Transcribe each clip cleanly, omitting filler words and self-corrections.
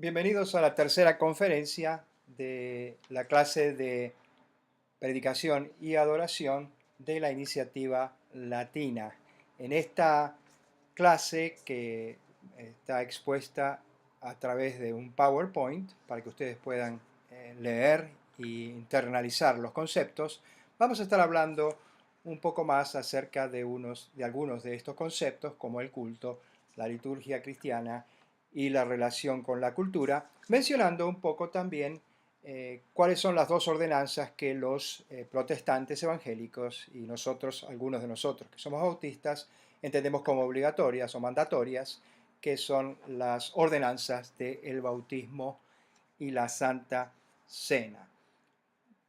Bienvenidos a la tercera conferencia de la clase de predicación y adoración de la iniciativa latina. En esta clase que está expuesta a través de un PowerPoint para que ustedes puedan leer e internalizar los conceptos, vamos a estar hablando un poco más acerca de algunos de estos conceptos, como el culto, la liturgia cristiana y la relación con la cultura, mencionando un poco también cuáles son las dos ordenanzas que los protestantes evangélicos y nosotros, algunos de nosotros que somos bautistas, entendemos como obligatorias o mandatorias, que son las ordenanzas del bautismo y la Santa Cena.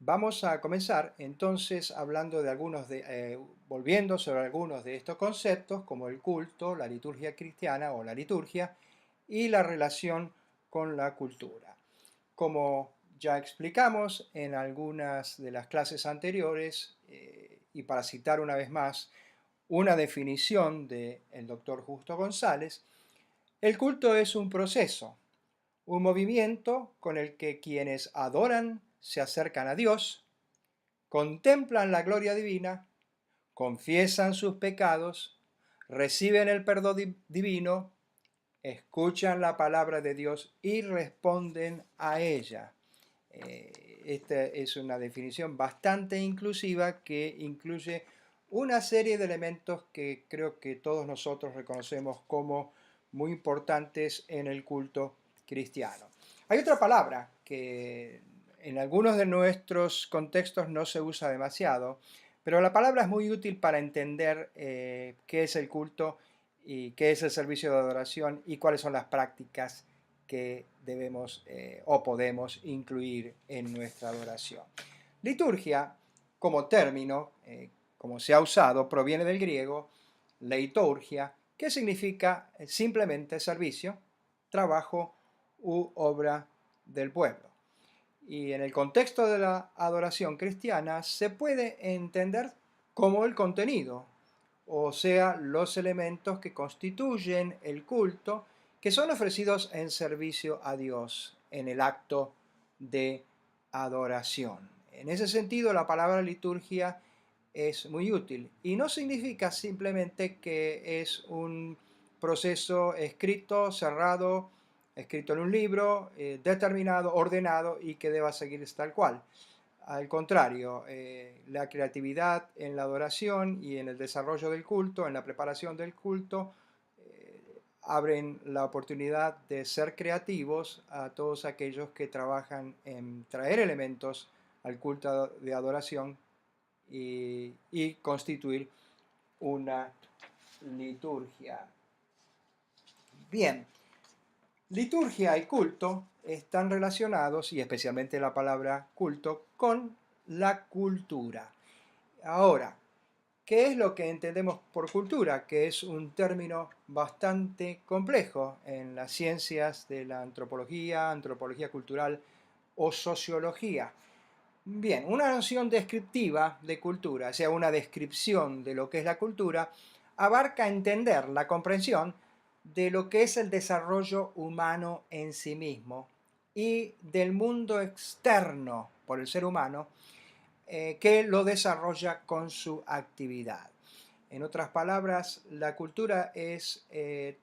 Vamos a comenzar entonces hablando de volviendo sobre algunos de estos conceptos, como el culto, la liturgia cristiana o la liturgia, y la relación con la cultura. Como ya explicamos en algunas de las clases anteriores, y para citar una vez más una definición del doctor Justo González, el culto es un proceso, un movimiento con el que quienes adoran se acercan a Dios, contemplan la gloria divina, confiesan sus pecados, reciben el perdón divino, escuchan la palabra de Dios y responden a ella. Esta es una definición bastante inclusiva que incluye una serie de elementos que creo que todos nosotros reconocemos como muy importantes en el culto cristiano. Hay otra palabra que en algunos de nuestros contextos no se usa demasiado, pero la palabra es muy útil para entender qué es el culto y qué es el servicio de adoración y cuáles son las prácticas que debemos o podemos incluir en nuestra adoración. Liturgia, como término, como se ha usado, proviene del griego leiturgia, que significa simplemente servicio, trabajo u obra del pueblo. Y en el contexto de la adoración cristiana se puede entender como el contenido, o sea, los elementos que constituyen el culto, que son ofrecidos en servicio a Dios en el acto de adoración. En ese sentido, la palabra liturgia es muy útil y no significa simplemente que es un proceso escrito, cerrado, escrito en un libro, determinado, ordenado y que deba seguir tal cual. Al contrario, la creatividad en la adoración y en el desarrollo del culto, en la preparación del culto, abren la oportunidad de ser creativos a todos aquellos que trabajan en traer elementos al culto de adoración y constituir una liturgia. Bien, liturgia y culto están relacionados, y especialmente la palabra culto, con la cultura. Ahora, ¿qué es lo que entendemos por cultura? Que es un término bastante complejo en las ciencias de la antropología, antropología cultural o sociología. Bien, una noción descriptiva de cultura, o sea, una descripción de lo que es la cultura, abarca entender la comprensión de lo que es el desarrollo humano en sí mismo y del mundo externo por el ser humano que lo desarrolla con su actividad. En otras palabras, la cultura es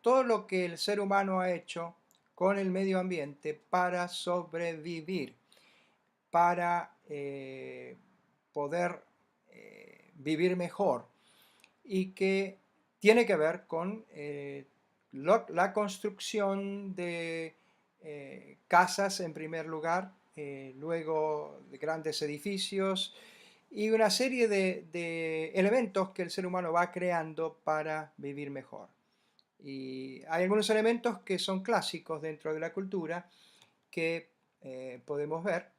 todo lo que el ser humano ha hecho con el medio ambiente para sobrevivir, para poder vivir mejor y que tiene que ver con la construcción de casas en primer lugar, luego de grandes edificios y una serie de elementos que el ser humano va creando para vivir mejor. Y hay algunos elementos que son clásicos dentro de la cultura que podemos ver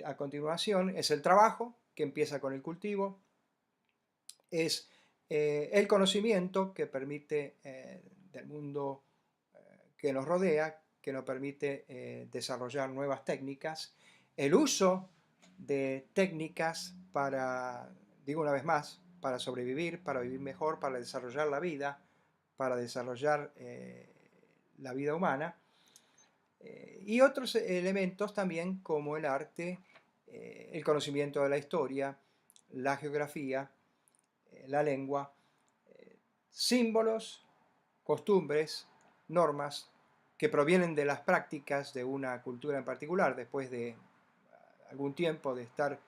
a continuación. Es el trabajo, que empieza con el cultivo, es el conocimiento que permite del mundo que nos rodea, que nos permite desarrollar nuevas técnicas, el uso de técnicas para, digo una vez más, para sobrevivir, para vivir mejor, para desarrollar la vida, para desarrollar la vida humana, Y otros elementos también como el arte, el conocimiento de la historia, la geografía, la lengua, símbolos, costumbres, normas que provienen de las prácticas de una cultura en particular, después de algún tiempo de estar,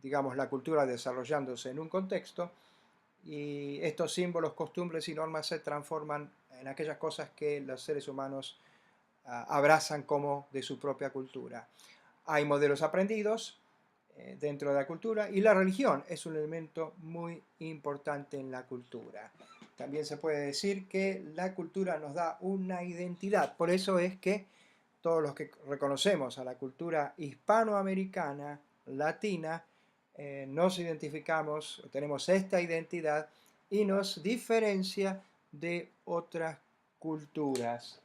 digamos, la cultura desarrollándose en un contexto, y estos símbolos, costumbres y normas se transforman en aquellas cosas que los seres humanos abrazan como de su propia cultura. Hay modelos aprendidos dentro de la cultura, y la religión es un elemento muy importante en la cultura. También se puede decir que la cultura nos da una identidad. Por eso es que todos los que reconocemos a la cultura hispanoamericana, latina, nos identificamos, tenemos esta identidad y nos diferencia de otras culturas.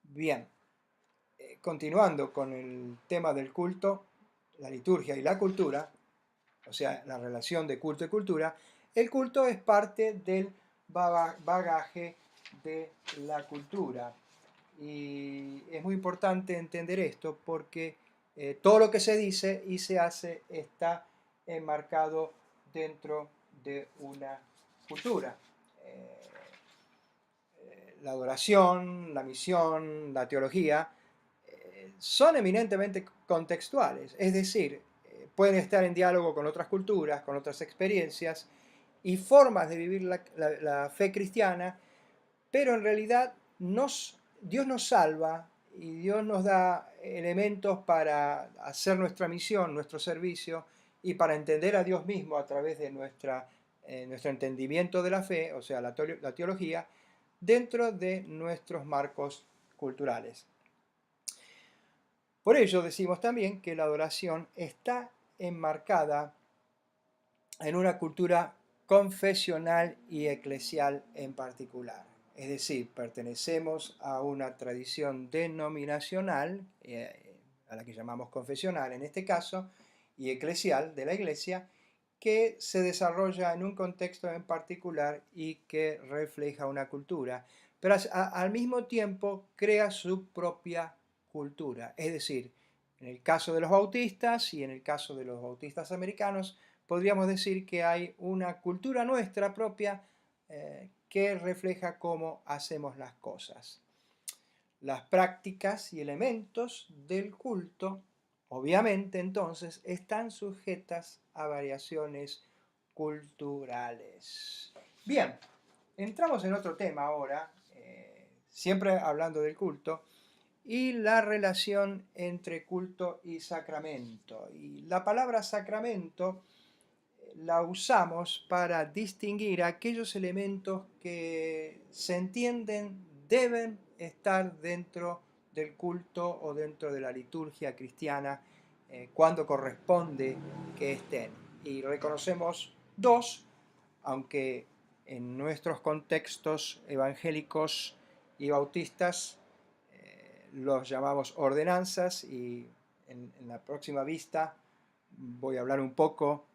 Bien, continuando con el tema del culto, la liturgia y la cultura, o sea, la relación de culto y cultura, el culto es parte del bagaje de la cultura. Y es muy importante entender esto porque todo lo que se dice y se hace está enmarcado dentro de una cultura. La adoración, la misión, la teología son eminentemente contextuales, es decir, pueden estar en diálogo con otras culturas, con otras experiencias y formas de vivir la fe cristiana, pero en realidad Dios nos salva y Dios nos da elementos para hacer nuestra misión, nuestro servicio, y para entender a Dios mismo a través de nuestro entendimiento de la fe, o sea, la teología, dentro de nuestros marcos culturales. Por ello decimos también que la adoración está enmarcada en una cultura confesional y eclesial en particular. Es decir, pertenecemos a una tradición denominacional, a la que llamamos confesional en este caso, y eclesial de la Iglesia, que se desarrolla en un contexto en particular y que refleja una cultura, pero al mismo tiempo crea su propia cultura. Es decir, en el caso de los bautistas y en el caso de los bautistas americanos, podríamos decir que hay una cultura nuestra propia que refleja cómo hacemos las cosas. Las prácticas y elementos del culto, obviamente, entonces, están sujetas a variaciones culturales. Bien, entramos en otro tema ahora, siempre hablando del culto, y la relación entre culto y sacramento. Y la palabra sacramento la usamos para distinguir aquellos elementos que se entienden deben estar dentro del culto o dentro de la liturgia cristiana cuando corresponde que estén. Y reconocemos dos, aunque en nuestros contextos evangélicos y bautistas los llamamos ordenanzas, y en la próxima vista voy a hablar un poco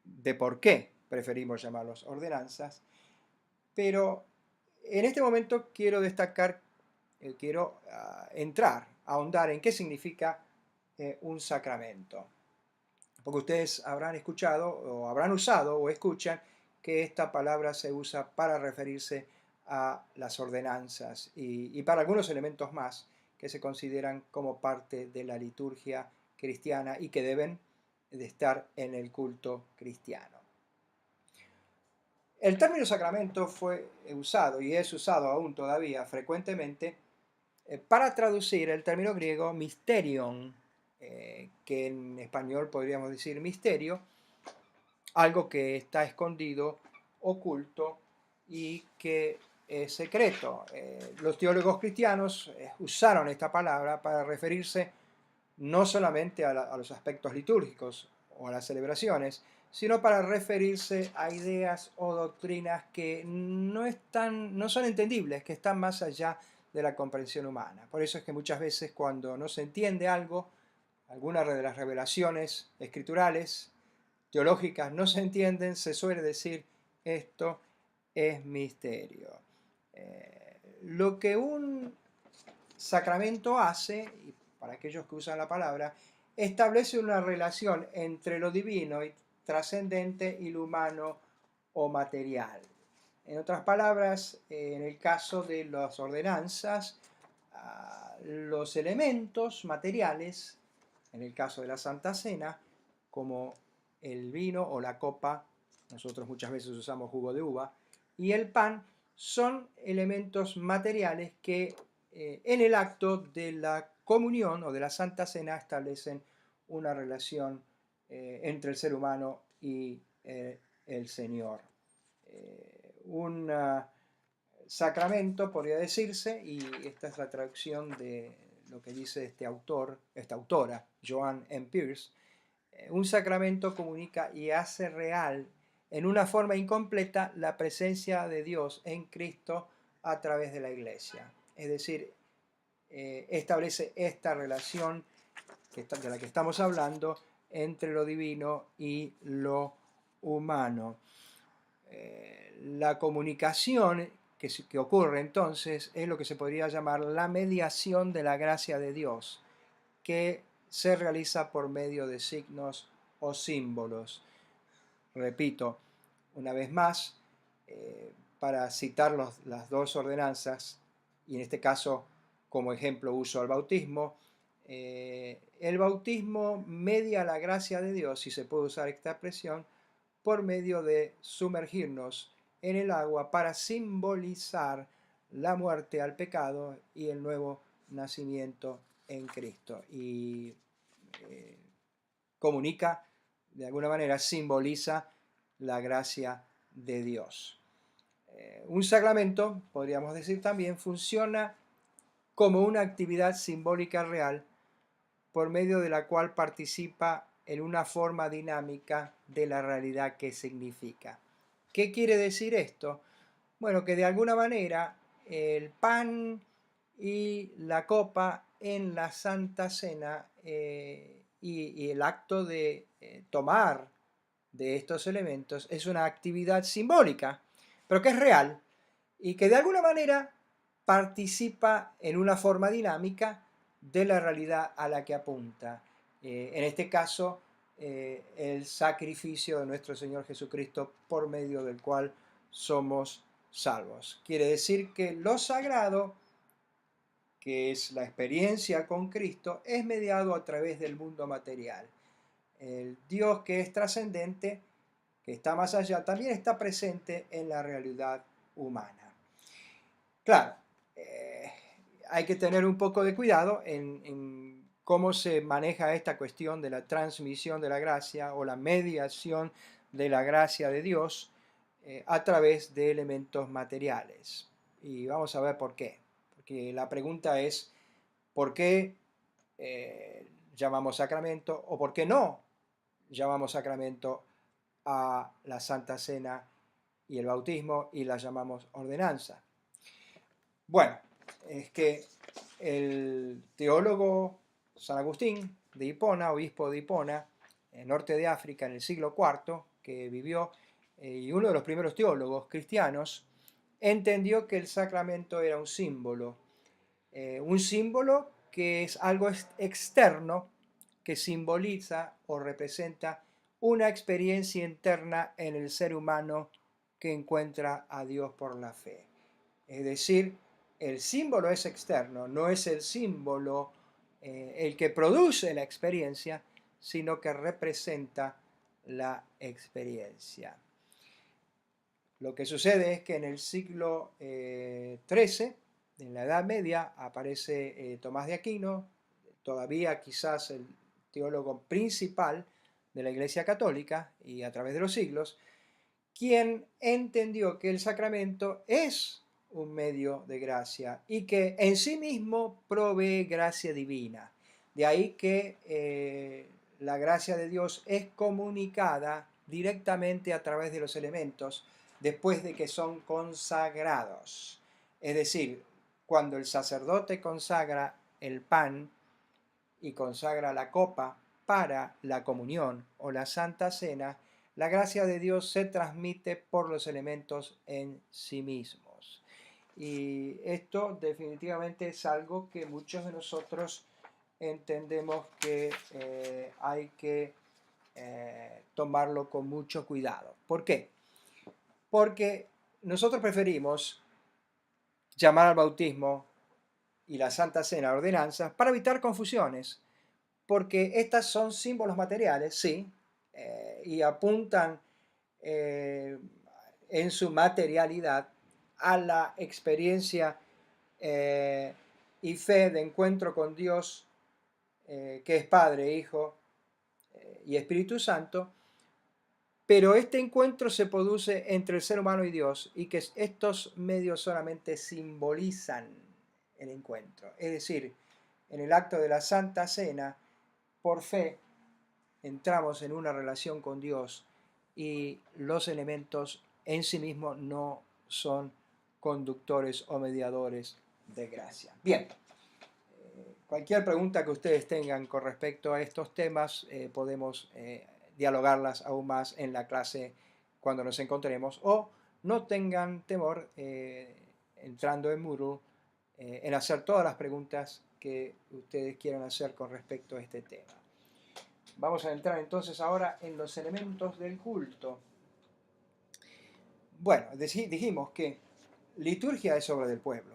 de por qué preferimos llamarlos ordenanzas, pero en este momento quiero destacar, quiero ahondar en qué significa un sacramento. Porque ustedes habrán escuchado o habrán usado o escuchan que esta palabra se usa para referirse a las ordenanzas y para algunos elementos más que se consideran como parte de la liturgia cristiana y que deben de estar en el culto cristiano. El término sacramento fue usado y es usado aún todavía frecuentemente para traducir el término griego mysterion, que en español podríamos decir misterio, algo que está escondido, oculto y que es secreto. Los teólogos cristianos usaron esta palabra para referirse no solamente a los aspectos litúrgicos o a las celebraciones, sino para referirse a ideas o doctrinas que no son entendibles, que están más allá de la comprensión humana. Por eso es que muchas veces cuando no se entiende algo, alguna de las revelaciones escriturales, teológicas, no se entienden, se suele decir esto es misterio. Lo que un sacramento hace, y para aquellos que usan la palabra, establece una relación entre lo divino y trascendente y lo humano o material. En otras palabras, en el caso de las ordenanzas, los elementos materiales, en el caso de la Santa Cena, como el vino o la copa, nosotros muchas veces usamos jugo de uva, y el pan, son elementos materiales que en el acto de la comunión o de la Santa Cena establecen una relación entre el ser humano y el Señor. Un sacramento, podría decirse, y esta es la traducción de lo que dice este autor, esta autora, Joan M. Pearce, un sacramento comunica y hace real en una forma incompleta la presencia de Dios en Cristo a través de la Iglesia. Es decir, establece esta relación de la que estamos hablando entre lo divino y lo humano. La comunicación que ocurre entonces es lo que se podría llamar la mediación de la gracia de Dios, que se realiza por medio de signos o símbolos. Repito, una vez más, para citar las dos ordenanzas, y en este caso como ejemplo uso el bautismo media la gracia de Dios, si se puede usar esta expresión, por medio de sumergirnos en el agua para simbolizar la muerte al pecado y el nuevo nacimiento en Cristo. Y comunica, de alguna manera, simboliza la gracia de Dios. Un sacramento, podríamos decir también, funciona como una actividad simbólica real por medio de la cual participa en una forma dinámica de la realidad que significa. ¿Qué quiere decir esto? Bueno, que de alguna manera el pan y la copa en la Santa Cena y el acto de tomar de estos elementos es una actividad simbólica, pero que es real y que de alguna manera participa en una forma dinámica de la realidad a la que apunta. En este caso, el sacrificio de nuestro Señor Jesucristo por medio del cual somos salvos. Quiere decir que lo sagrado, que es la experiencia con Cristo, es mediado a través del mundo material. El Dios que es trascendente, que está más allá, también está presente en la realidad humana. Claro, hay que tener un poco de cuidado en cómo se maneja esta cuestión de la transmisión de la gracia o la mediación de la gracia de Dios a través de elementos materiales. Y vamos a ver por qué. Porque la pregunta es, ¿por qué llamamos sacramento o por qué no llamamos sacramento a la Santa Cena y el bautismo y la llamamos ordenanza? Bueno, es que el teólogo San Agustín de Hipona, obispo de Hipona, en norte de África, en el siglo IV, que vivió, y uno de los primeros teólogos cristianos, entendió que el sacramento era un símbolo que es algo externo, que simboliza o representa una experiencia interna en el ser humano que encuentra a Dios por la fe. Es decir, el símbolo es externo, no es el símbolo el que produce la experiencia, sino que representa la experiencia. Lo que sucede es que en el siglo XIII, en la Edad Media, aparece Tomás de Aquino, todavía quizás el teólogo principal de la Iglesia Católica y a través de los siglos, quien entendió que el sacramento es un medio de gracia y que en sí mismo provee gracia divina. De ahí que la gracia de Dios es comunicada directamente a través de los elementos después de que son consagrados. Es decir, cuando el sacerdote consagra el pan y consagra la copa para la comunión o la Santa Cena, la gracia de Dios se transmite por los elementos en sí mismos. Y esto definitivamente es algo que muchos de nosotros entendemos que hay que tomarlo con mucho cuidado. ¿Por qué? Porque nosotros preferimos llamar al bautismo y la Santa Cena ordenanzas para evitar confusiones, porque estas son símbolos materiales, sí, y apuntan en su materialidad a la experiencia y fe de encuentro con Dios, que es Padre, Hijo y Espíritu Santo, pero este encuentro se produce entre el ser humano y Dios, y que estos medios solamente simbolizan el encuentro. Es decir, en el acto de la Santa Cena, por fe, entramos en una relación con Dios y los elementos en sí mismos no son conductores o mediadores de gracia. Bien, cualquier pregunta que ustedes tengan con respecto a estos temas, podemos dialogarlas aún más en la clase cuando nos encontremos, o no tengan temor entrando en Moodle en hacer todas las preguntas que ustedes quieran hacer con respecto a este tema. Vamos a entrar entonces ahora en los elementos del culto. Bueno, dijimos que liturgia es obra del pueblo.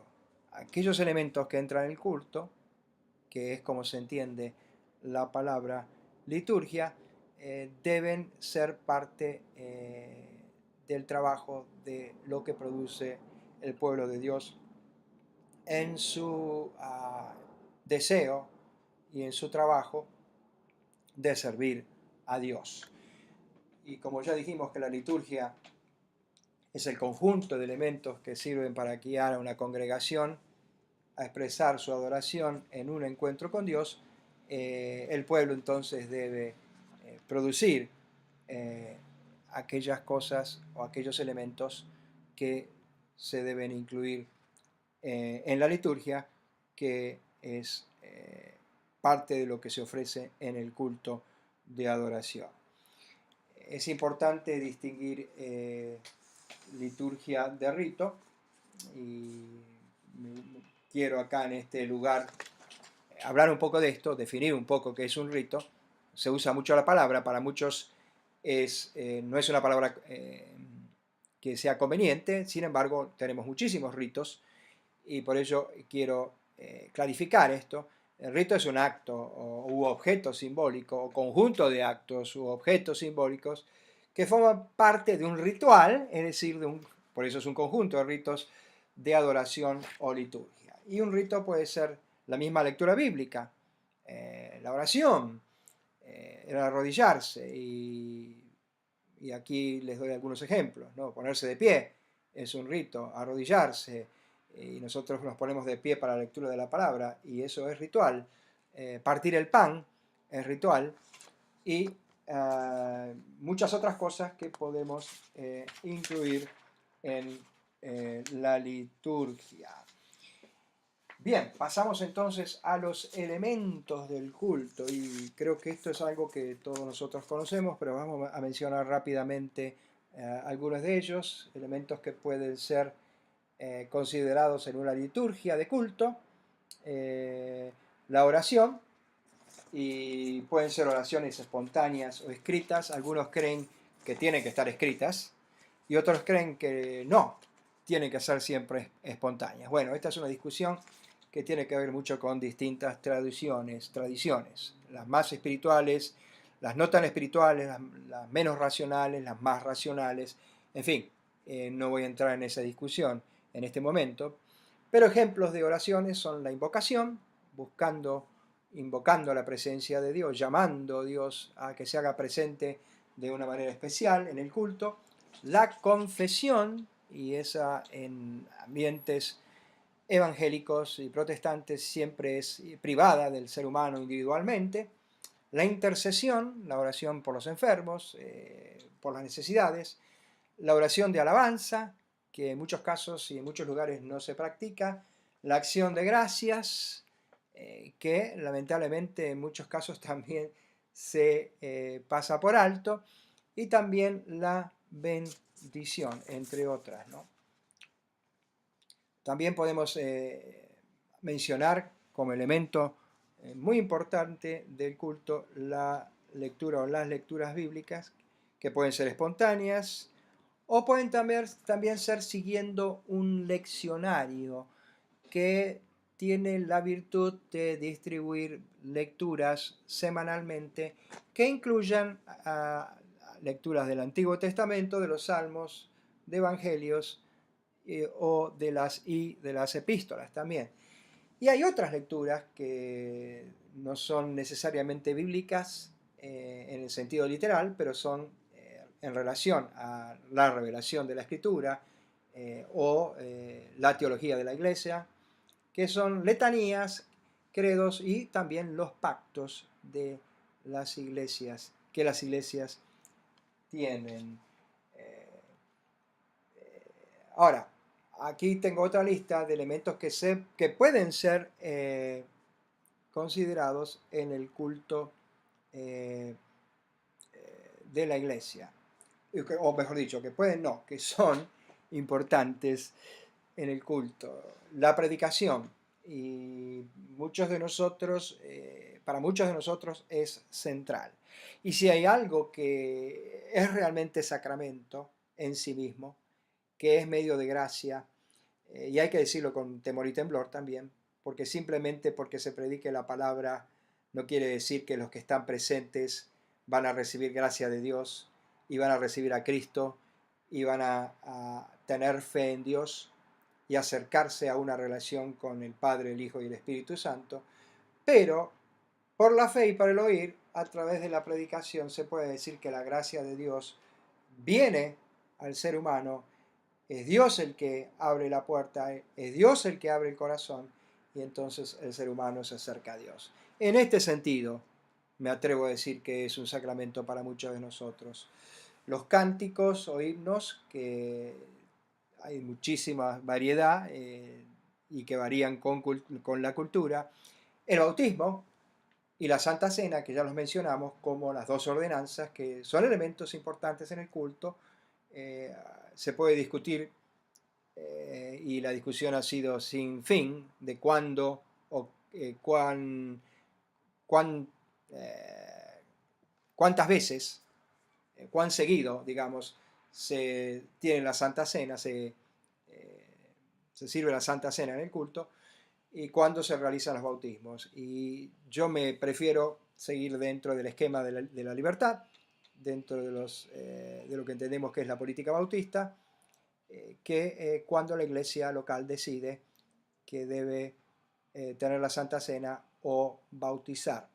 Aquellos elementos que entran en el culto, que es como se entiende la palabra liturgia, deben ser parte del trabajo de lo que produce el pueblo de Dios en su deseo y en su trabajo de servir a Dios. Y como ya dijimos que la liturgia es el conjunto de elementos que sirven para guiar a una congregación a expresar su adoración en un encuentro con Dios, el pueblo entonces debe producir aquellas cosas o aquellos elementos que se deben incluir en la liturgia, que es parte de lo que se ofrece en el culto de adoración. Es importante distinguir liturgia de rito, y quiero acá en este lugar hablar un poco de esto, definir un poco qué es un rito. Se usa mucho la palabra, para muchos no es una palabra que sea conveniente, sin embargo tenemos muchísimos ritos y por ello quiero clarificar esto. El rito es un acto u objeto simbólico o conjunto de actos u objetos simbólicos que forman parte de un ritual, es decir, por eso es un conjunto de ritos de adoración o liturgia. Y un rito puede ser la misma lectura bíblica, la oración, el arrodillarse, y aquí les doy algunos ejemplos, ¿no? Ponerse de pie es un rito, arrodillarse, y nosotros nos ponemos de pie para la lectura de la palabra, y eso es ritual. Partir el pan es ritual, y muchas otras cosas que podemos incluir en la liturgia. Bien, pasamos entonces a los elementos del culto, y creo que esto es algo que todos nosotros conocemos, pero vamos a mencionar rápidamente algunos de ellos, elementos que pueden ser considerados en una liturgia de culto. La oración, y pueden ser oraciones espontáneas o escritas. Algunos creen que tienen que estar escritas y otros creen que no, tienen que ser siempre espontáneas. Bueno, esta es una discusión que tiene que ver mucho con distintas tradiciones, las más espirituales, las no tan espirituales, las menos racionales, las más racionales, en fin, no voy a entrar en esa discusión en este momento, pero ejemplos de oraciones son la invocación, invocando la presencia de Dios, llamando a Dios a que se haga presente de una manera especial en el culto, la confesión, y esa en ambientes evangélicos y protestantes siempre es privada del ser humano individualmente, la intercesión, la oración por los enfermos, por las necesidades, la oración de alabanza, que en muchos casos y en muchos lugares no se practica, la acción de gracias, que lamentablemente en muchos casos también se pasa por alto, y también la bendición, entre otras, ¿no? También podemos mencionar como elemento muy importante del culto la lectura o las lecturas bíblicas, que pueden ser espontáneas o pueden también ser siguiendo un leccionario que tiene la virtud de distribuir lecturas semanalmente que incluyan lecturas del Antiguo Testamento, de los Salmos, de Evangelios o de las epístolas también. Y hay otras lecturas que no son necesariamente bíblicas en el sentido literal, pero son en relación a la revelación de la Escritura o la teología de la Iglesia, que son letanías, credos y también los pactos de las iglesias, que las iglesias tienen. Ahora, aquí tengo otra lista de elementos que pueden ser considerados en el culto eh, de la iglesia. O mejor dicho, que pueden no, que son importantes en el culto. La predicación, y muchos de nosotros, para muchos de nosotros es central. Y si hay algo que es realmente sacramento en sí mismo, que es medio de gracia, y hay que decirlo con temor y temblor también, porque simplemente porque se predique la palabra no quiere decir que los que están presentes van a recibir gracia de Dios y van a recibir a Cristo y van a tener fe en Dios y acercarse a una relación con el Padre, el Hijo y el Espíritu Santo, pero por la fe y por el oír, a través de la predicación se puede decir que la gracia de Dios viene al ser humano. Es Dios el que abre la puerta, es Dios el que abre el corazón y entonces el ser humano se acerca a Dios. En este sentido, me atrevo a decir que es un sacramento para muchos de nosotros. Los cánticos o himnos, que hay muchísima variedad y que varían con la cultura. El bautismo y la Santa Cena, que ya los mencionamos, como las dos ordenanzas, que son elementos importantes en el culto. Se puede discutir y la discusión ha sido sin fin de cuándo o cuán, cuántas veces, cuán seguido, digamos, se tiene la Santa Cena, se sirve la Santa Cena en el culto y cuándo se realizan los bautismos. Y yo me prefiero seguir dentro del esquema de la libertad, dentro de lo que entendemos que es la política bautista, que cuando la iglesia local decide que debe tener la Santa Cena o bautizar.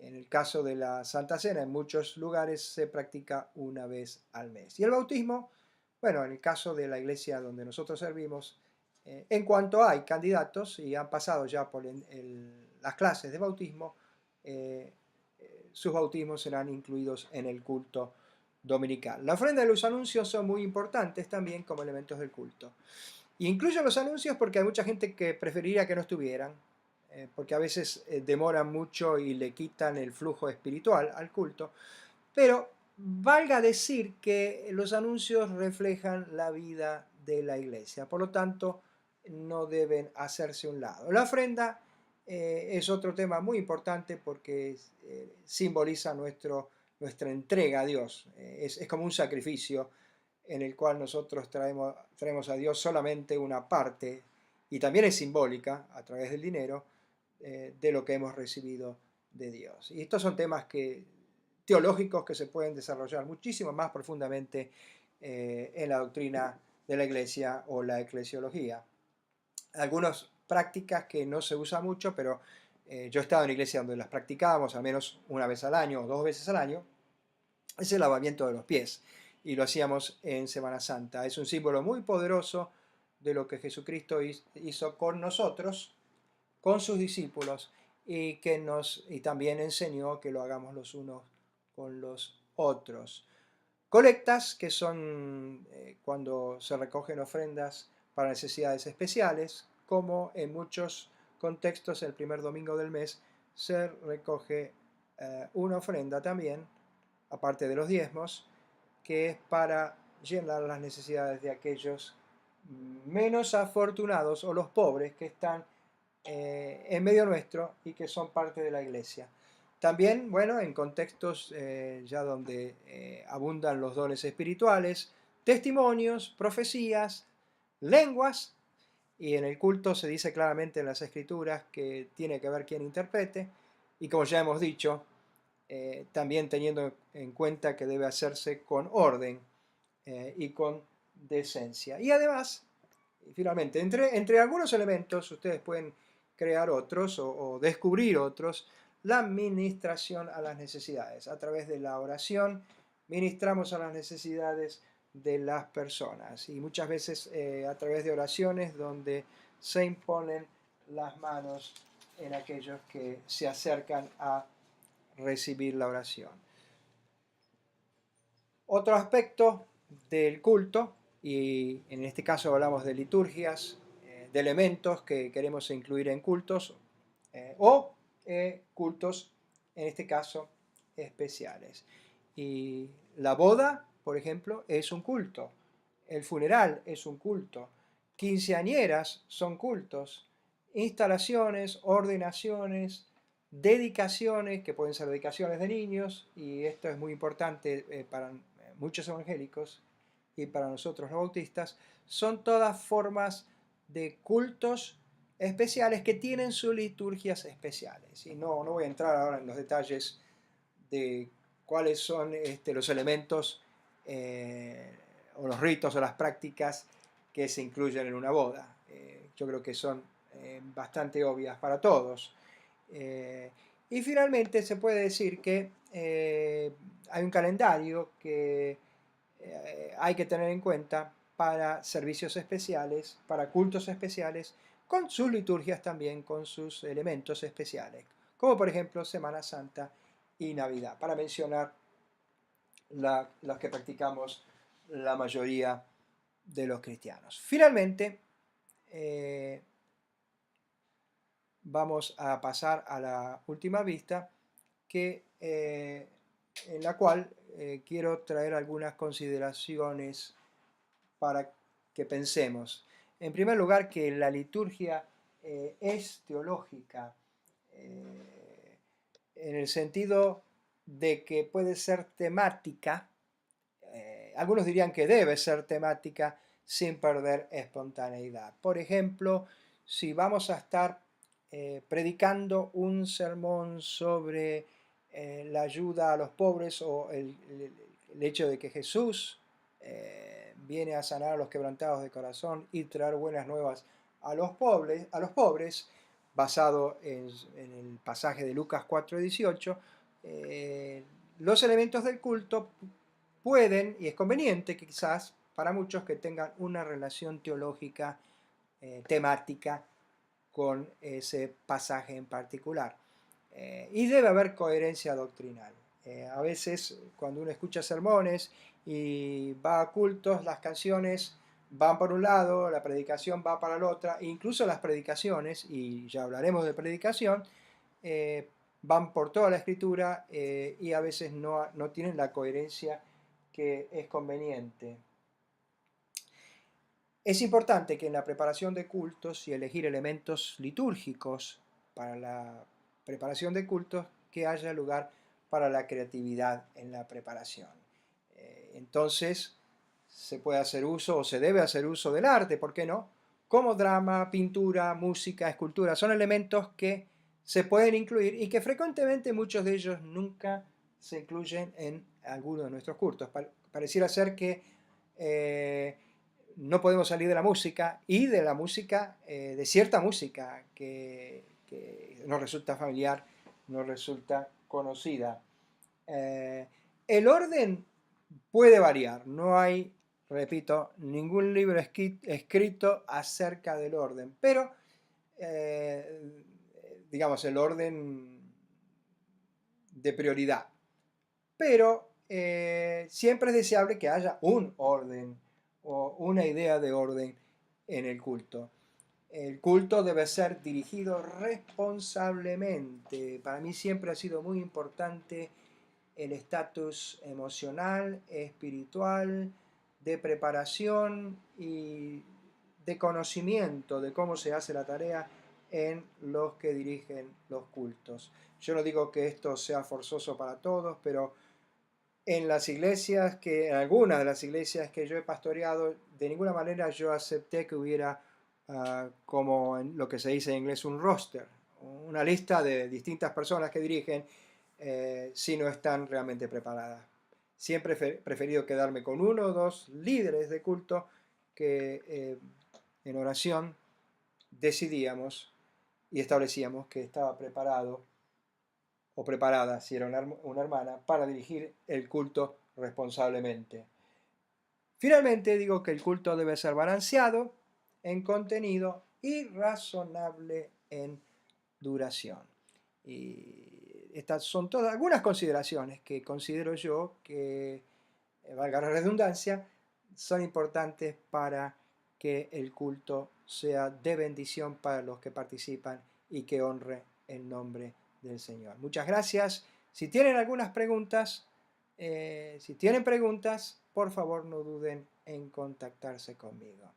En el caso de la Santa Cena, en muchos lugares se practica una vez al mes. Y el bautismo, bueno, en el caso de la iglesia donde nosotros servimos, en cuanto hay candidatos y han pasado ya por las clases de bautismo, sus bautismos serán incluidos en el culto dominical. La ofrenda y los anuncios son muy importantes también como elementos del culto. Y incluyo los anuncios porque hay mucha gente que preferiría que no estuvieran, porque a veces demoran mucho y le quitan el flujo espiritual al culto, pero valga decir que los anuncios reflejan la vida de la iglesia, por lo tanto no deben hacerse a un lado. La ofrenda es otro tema muy importante porque simboliza nuestra entrega a Dios, es como un sacrificio en el cual nosotros traemos a Dios solamente una parte, y también es simbólica a través del dinero, de lo que hemos recibido de Dios. Y estos son temas teológicos que se pueden desarrollar muchísimo más profundamente en la doctrina de la iglesia o la eclesiología. Algunas prácticas que no se usa mucho, pero yo he estado en iglesia donde las practicábamos al menos una vez al año o dos veces al año, es el lavamiento de los pies. Y lo hacíamos en Semana Santa. Es un símbolo muy poderoso de lo que Jesucristo hizo con nosotros, con sus discípulos, y también enseñó que lo hagamos los unos con los otros. Colectas, que son cuando se recogen ofrendas para necesidades especiales, como en muchos contextos el primer domingo del mes se recoge una ofrenda también aparte de los diezmos, que es para llenar las necesidades de aquellos menos afortunados o los pobres que están en medio nuestro y que son parte de la iglesia. También, bueno, en contextos ya donde abundan los dones espirituales, testimonios, profecías, lenguas, y en el culto se dice claramente en las escrituras que tiene que ver quién interprete, y como ya hemos dicho, también teniendo en cuenta que debe hacerse con orden y con decencia. Y además, finalmente, entre algunos elementos, ustedes pueden crear otros o descubrir otros, la ministración a las necesidades. A través de la oración, ministramos a las necesidades de las personas. Y muchas veces a través de oraciones donde se imponen las manos en aquellos que se acercan a recibir la oración. Otro aspecto del culto, y en este caso hablamos de liturgias, de elementos que queremos incluir en cultos o cultos, en este caso, especiales. Y la boda, por ejemplo, es un culto. El funeral es un culto. Quinceañeras son cultos. Instalaciones, ordenaciones, dedicaciones, que pueden ser dedicaciones de niños, y esto es muy importante para muchos evangélicos y para nosotros los bautistas, son todas formas de cultos especiales que tienen sus liturgias especiales. Y no voy a entrar ahora en los detalles de cuáles son los elementos o los ritos o las prácticas que se incluyen en una boda. Yo creo que son bastante obvias para todos. Y finalmente se puede decir que hay un calendario que hay que tener en cuenta para servicios especiales, para cultos especiales, con sus liturgias también, con sus elementos especiales, como por ejemplo Semana Santa y Navidad, para mencionar los que practicamos la mayoría de los cristianos. Finalmente, vamos a pasar a la última vista, en la cual quiero traer algunas consideraciones para que pensemos. En primer lugar, que la liturgia es teológica, en el sentido de que puede ser temática, algunos dirían que debe ser temática sin perder espontaneidad. Por ejemplo, si vamos a estar predicando un sermón sobre la ayuda a los pobres o el hecho de que Jesús viene a sanar a los quebrantados de corazón y traer buenas nuevas a los pobres basado en el pasaje de Lucas 4:18, los elementos del culto pueden, y es conveniente quizás para muchos, que tengan una relación teológica temática con ese pasaje en particular. Y debe haber coherencia doctrinal. A veces cuando uno escucha sermones y va a cultos, las canciones van por un lado, la predicación va para la otra, incluso las predicaciones, y ya hablaremos de predicación, van por toda la escritura y a veces no tienen la coherencia que es conveniente. Es importante que en la preparación de cultos y elegir elementos litúrgicos para la preparación de cultos, que haya lugar para la creatividad en la preparación. Entonces, se puede hacer uso o se debe hacer uso del arte, ¿por qué no? Como drama, pintura, música, escultura. Son elementos que se pueden incluir y que frecuentemente muchos de ellos nunca se incluyen en alguno de nuestros cultos. Pareciera ser que no podemos salir de la música y de la música, de cierta música que nos resulta familiar, nos resulta conocida. El orden puede variar, no hay, repito, ningún libro escrito acerca del orden, pero digamos el orden de prioridad. Pero siempre es deseable que haya un orden o una idea de orden en el culto. El culto debe ser dirigido responsablemente. Para mí siempre ha sido muy importante el estatus emocional, espiritual, de preparación y de conocimiento de cómo se hace la tarea en los que dirigen los cultos. Yo no digo que esto sea forzoso para todos, pero en las iglesias en algunas de las iglesias que yo he pastoreado, de ninguna manera yo acepté que hubiera, como en lo que se dice en inglés, un roster, una lista de distintas personas que dirigen, si no están realmente preparadas. Siempre he preferido quedarme con uno o dos líderes de culto que en oración decidíamos y establecíamos que estaba preparado o preparada, si era una hermana, para dirigir el culto responsablemente. Finalmente digo que el culto debe ser balanceado en contenido y razonable en duración. Y estas son todas algunas consideraciones que considero yo que, valga la redundancia, son importantes para que el culto sea de bendición para los que participan y que honre el nombre del Señor. Muchas gracias. Si tienen algunas preguntas, si tienen preguntas, por favor no duden en contactarse conmigo.